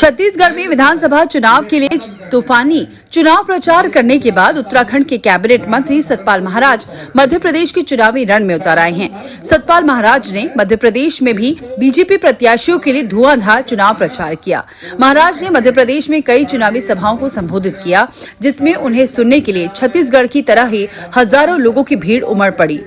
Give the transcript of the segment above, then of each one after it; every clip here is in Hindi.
छत्तीसगढ़ में विधानसभा चुनाव के लिए तूफानी चुनाव प्रचार करने के बाद उत्तराखंड के कैबिनेट मंत्री सतपाल महाराज मध्य प्रदेश के चुनावी रण में उतर आए हैं। सतपाल महाराज ने मध्य प्रदेश में भी बीजेपी प्रत्याशियों के लिए धुआंधार चुनाव प्रचार किया। महाराज ने मध्य प्रदेश में कई चुनावी सभाओं को संबोधित किया, जिसमें उन्हें सुनने के लिए छत्तीसगढ़ की तरह ही हजारों लोगों की भीड़ उमड़ पड़ी।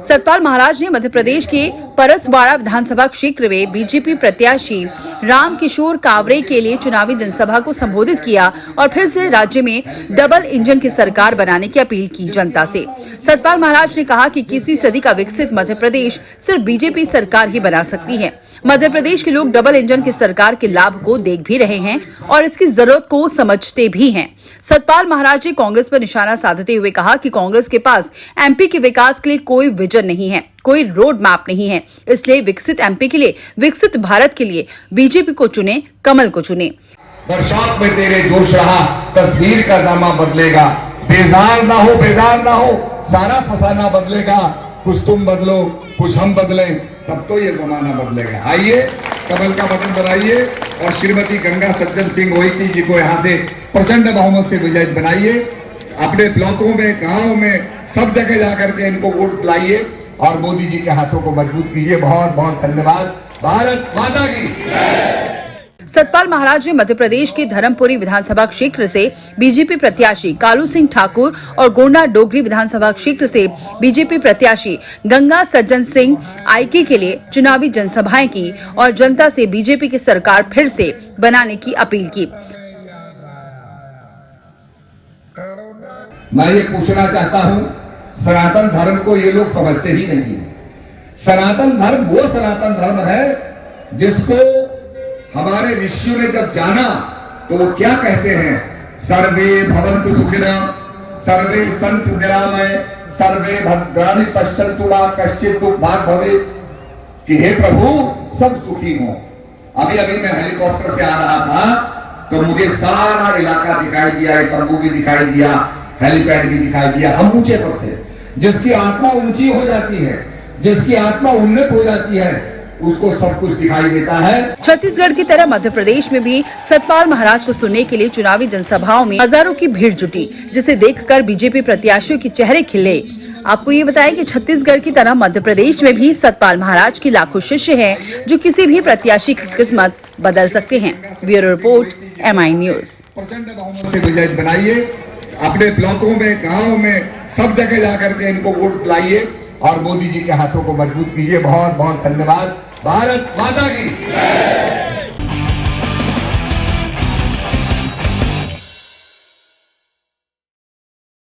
सतपाल महाराज ने मध्य प्रदेश के परसवाड़ा विधानसभा क्षेत्र में बीजेपी प्रत्याशी रामकिशोर कावरे के लिए चुनावी जनसभा को संबोधित किया और फिर से राज्य में डबल इंजन की सरकार बनाने की अपील की जनता से। सतपाल महाराज ने कहा कि 21वीं सदी का विकसित मध्य प्रदेश सिर्फ बीजेपी सरकार ही बना सकती है। मध्य प्रदेश के लोग डबल इंजन की सरकार के लाभ को देख भी रहे हैं और इसकी जरूरत को समझते भी हैं। सतपाल महाराज ने कांग्रेस पर निशाना साधते हुए कहा कि कांग्रेस के पास एमपी के विकास के लिए कोई विजन नहीं है, कोई रोड मैप नहीं है। इसलिए विकसित एमपी के लिए, विकसित भारत के लिए बीजेपी को चुने, कमल को चुने। बरसात में तेरे जोश रहा, तस्वीर का नामा बदलेगा। बेजार ना हो, बेजार ना हो, सारा फसाना बदलेगा। कुछ तुम बदलो, कुछ हम बदले, तब तो ये जमाना बदलेगा। आइए, कमल का बटन दबाइए और श्रीमती गंगा सज्जन सिंह ओइकी जी को यहाँ से प्रचंड बहुमत से विजयी बनाइए। अपने ब्लॉकों में, गांव में, सब जगह जाकर के इनको वोट दिलाइए और मोदी जी के हाथों को मजबूत कीजिए। बहुत बहुत धन्यवाद। भारत माता की। सतपाल महाराज ने मध्य प्रदेश के धर्मपुरी विधानसभा क्षेत्र से बीजेपी प्रत्याशी कालू सिंह ठाकुर और गोंडा डोगरी विधानसभा क्षेत्र से बीजेपी प्रत्याशी गंगा सज्जन सिंह आईके के लिए चुनावी जनसभाएं की और जनता से बीजेपी की सरकार फिर से बनाने की अपील की। मैं ये पूछना चाहता हूँ, सनातन धर्म को ये लोग समझते ही नहीं है। सनातन धर्म वो सनातन धर्म है जिसको हमारे ऋषियों ने जब जाना तो वो क्या कहते हैं? सर्वे भवन्तु सुखिनः, सर्वे सन्तु निरामय, सर्वे भद्राणि पश्यन्तु मा कश्चित् दुर्भाग् भवेत्। कि हे प्रभु, सब सुखी हों। अभी अभी मैं हेलीकॉप्टर से आ रहा था तो मुझे सारा इलाका दिखाई दिया, तंबू भी दिखाई दिया, हेलीपैड भी दिखाई दिया। हम ऊंचे पर थे। जिसकी आत्मा ऊंची हो जाती है, जिसकी आत्मा उन्नत हो जाती है, उसको सब कुछ दिखाई देता है। छत्तीसगढ़ की तरह मध्य प्रदेश में भी सतपाल महाराज को सुनने के लिए चुनावी जनसभाओं में हजारों की भीड़ जुटी, जिसे देखकर बीजेपी प्रत्याशियों के चेहरे खिले। आपको ये बताएं कि छत्तीसगढ़ की तरह मध्य प्रदेश में भी सतपाल महाराज की लाखों शिष्य हैं, जो किसी भी प्रत्याशी की किस्मत बदल सकते हैं। Bureau report, MI news. प्रचंड बहुमत से विजयी बनाइए। अपने ब्लॉकों में, गाँव में, सब जगह जाकर के इनको वोट दिलाइए और मोदी जी के हाथों को मजबूत कीजिए। बहुत बहुत धन्यवाद। भारत माता की।